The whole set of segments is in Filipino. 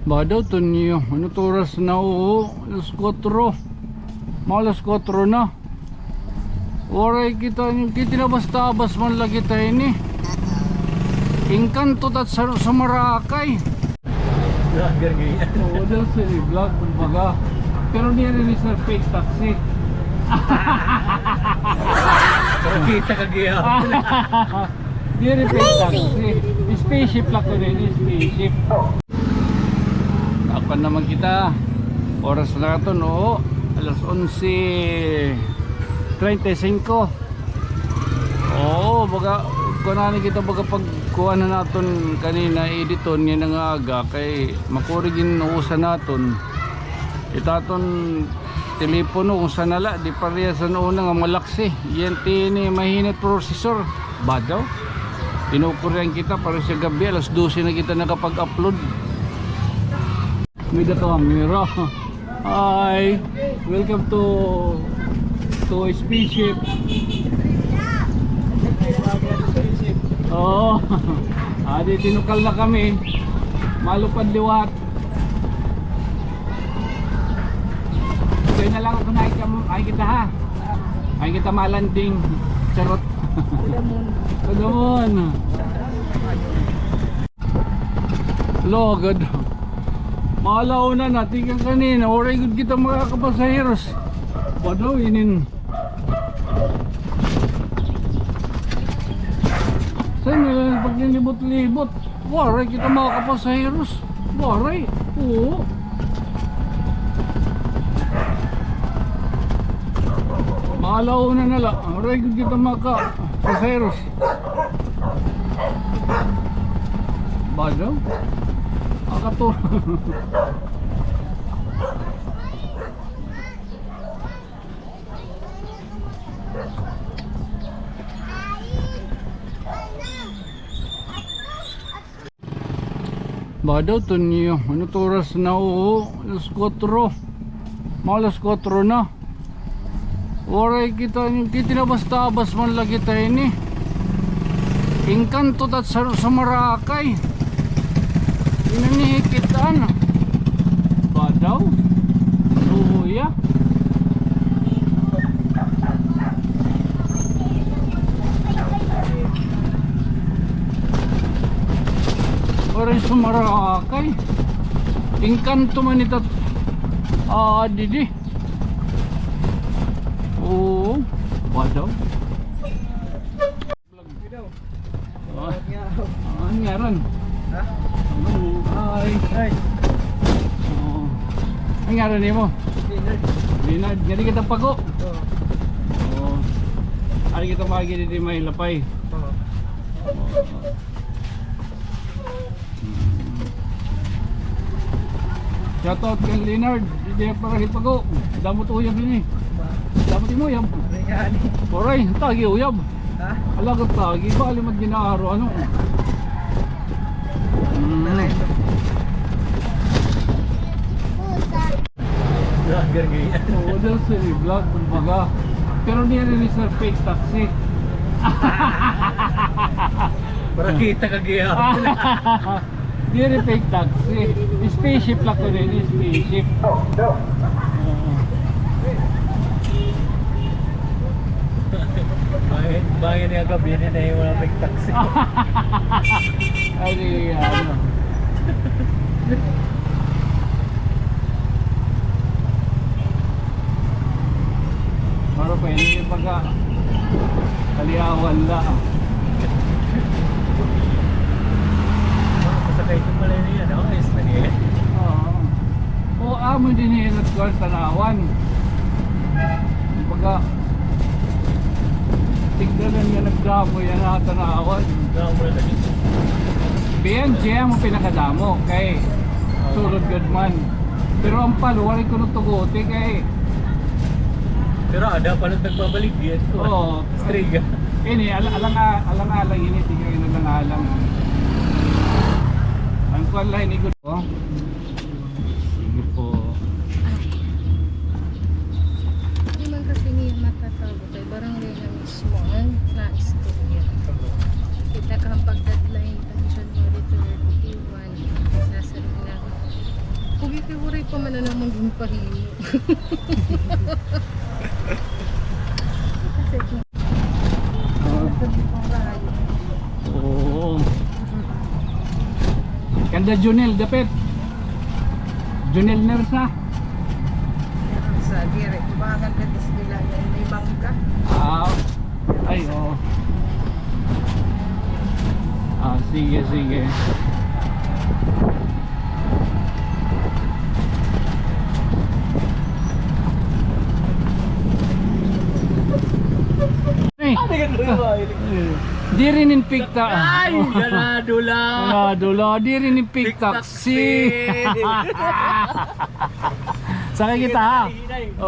Badaw to niyo. Ano to oras na o? Alas 4. Mga alas 4 na. Oray kita na basta-bas man lagi tayo ni. Engkanto tat sa Marakay. Vlogger ganyan. Oo, dahil sa vlog, kumbaga. Pero di rin sa fake taxi. Kita ka gaya. Di rin fake taxi. Spaceship lang ko rin, spaceship. Kapan naman kita. Oras na ito, no? Alas 11:35. Oo, baga kunanin kita baga pagkuha na natin kanina editon niya ng aga kay makurigin usan natin itaton telepono kung sanala di pareha sa noon nga malaksi yan tini mahinit processor badaw tinukurihan kita para sa gabi alas 12 na kita nakapag-upload may dato camera. Hi, welcome to spaceship. Oo. Di tinukal na kami. Malupad liwat. Kaya na lang ako nakikita ha. Nakikita malanding. Charot. Kudamon. Logod. Malaw na natin kanina. Oray good kita mga kapasaheros. Badaw inin. Saan nila pag nilibot-libot? Waray kita mga kapasaheros. Waray. Oo. Maalaw na nala. Waray kita mga kapasaheros. Badaw? Akato. Badaw to niyo. Ano to oras na o? Alas 4. Mga alas 4 na. Oray kita na basta-bas man lagi tayo ni. Engkanto tat sa Marakay. Inanihikitan. Badaw. Luya. Oray sa Marakay. Engkanto man ito. Didi. Oo. Badaw. Ano nga ron? Ha? Ay. Ano nga ron mo? Dinard. Gani kita pago. Oo. Ano kita makagili di may lapay? Shoutout kay Leonard, hindi para hipago. Damot uyab din eh. Damot mo uyab. Oray, tagi uyab. Ha? Alagat tagi, bali man ginaaro ano. Vlogger ganyan. Oo, dahil sa vlog, kumbaga. Pero di rin sa fake taxi. Para kita ka gaya. Di rin fake taxi. Spaceship lang ko rin, spaceship. Bangin niya gabi na yung mga big taxi. Ay, ano. Pero pwede yung pagka kaliawan lang. Masakay ko pala niya, no? Ayos na niya. Oo, amo din yung nagkuhan tanawan. Pagka tignan nga nagdamo yan na tanawan. Damo na lagi. BNG mo pinakadamo kay sulod good man. Pero ang paluwarin ko tuguti kay Pero ada pa nang nagbabalik diyan ko. oo. Striga. Ini alang-alang ini tigay na lang alang. Ang kuwan lang ini ko. Sige po. Hindi man kasi niya matatawag kay barangay na mismo ang na-istorya. Kita ka ang pag-deadline tayo January 31 nasa rin lang Pugi kay Wuray pa man na naman yung pahimo. Kasi kung sabi kong rayo. Oo. Kanda Junel dapit. Junel Nersa. Sa dire, tumakan ka tis nila yan, may bangka. Ay, oo. Sige, sige. Ay, di rin in pikta. Ay, ganado lang. Di rin in piktaksi. Sakay kita ha.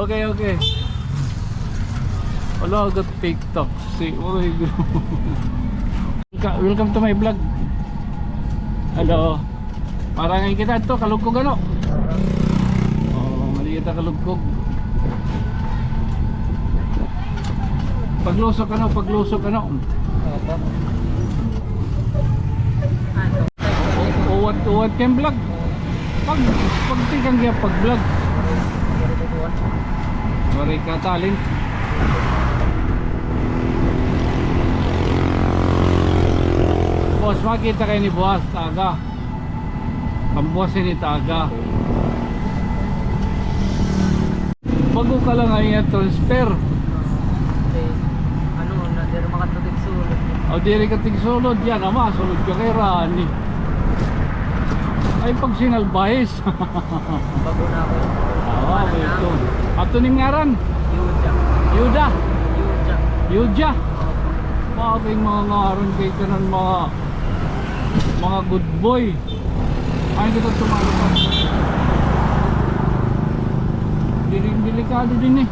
Okay, okay. Wala agad piktaksi. Welcome to my vlog. Hello. Parang kita ito, kalugkog ano? Mali kita kalugkog. Paglusok ano, paglusok ano? Uwat kayong vlog. Pagtikang kaya pag vlog. Mari ka talin. Boss, makita kayo ni Boss Taga. Pambuasin ni Taga. Bago ka lang ay transfer. Ano, na dire makatutig sulod. O diri ka tigsulod yan, ama, sulod ka kay Rani. Ay pag sinalbayes. Bago na ako. Ito. Ato ning ngaran? Yuja. Yuda. Yuja. Yuja. Bakit mga ngaran kay kanan mga good boy. Ay dito tumalabas. Delikado din eh.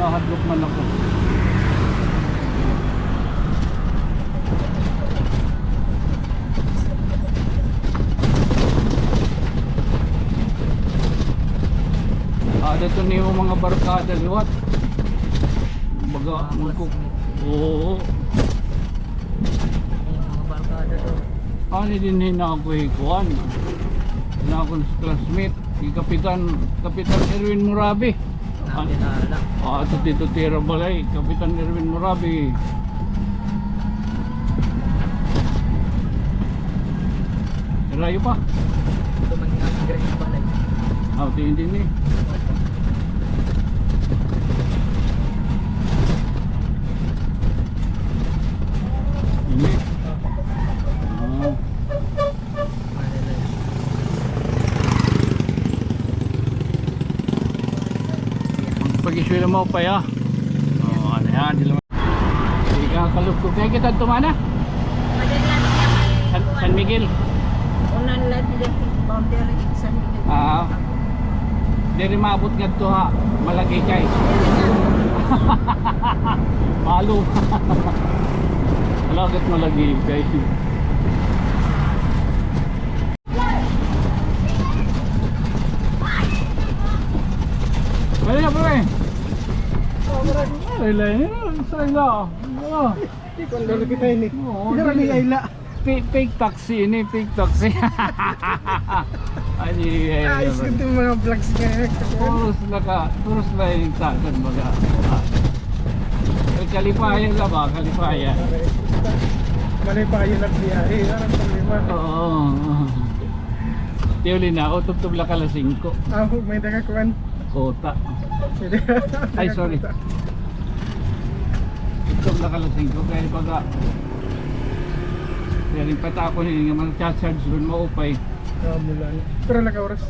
Nahadlok man ako. Dito niyo mga barkada liwat. Baga magkuk. Oo. Mga barkada do. Ano din na ako ikuan. Na akong classmate, si Kapitan Erwin Murabi. Nakilala. Ito dito tira balay, Kapitan Erwin Murabi. Rayo pa. Ito man nga ang great balay. Hindi ni. Ini. Pag-iswila mo pa ya. Ano yan, di lang. Hindi ka kalugkog. Kaya kita tumana? San Miguel. Unan lang din boundary sa Miguel. Diri maabot nga to ha. Malagay kay. Malo. Malagat malagay kay. Pwede na pre. Ay lang. Saan na? Kondor kita ini. Hindi ayla. Fake taxi ini, fake taxi. Ayos ko itong mga vlogs ngayon. Turus na yung tagan baga. Kalipaya ka ba? Kalipaya. Malay pa yun at biyahe. Parang problema. Oo. Tiyuli na ako, tubtub la kalasing ko. May nakakuan. Kota. Ay, sorry. Tubtub la kalasing ko. Kaya baga. Kaya rin pata ako nila nga mag-charge doon maupay. Mulan. Pero naka-oras.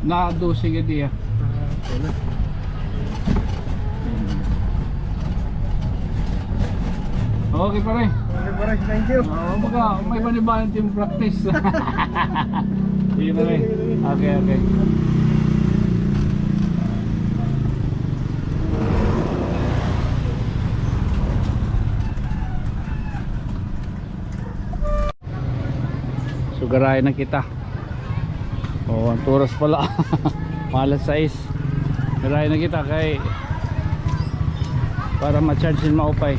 Na 12 ka diya. Okay na. Okay pare. Okay pare, thank you. Baka may banibahan team practice. Sige pare. Okay, okay. So garayan na kita. Ang turas pala. Malas 6. Garayan na kita kay para ma-charge din maupay.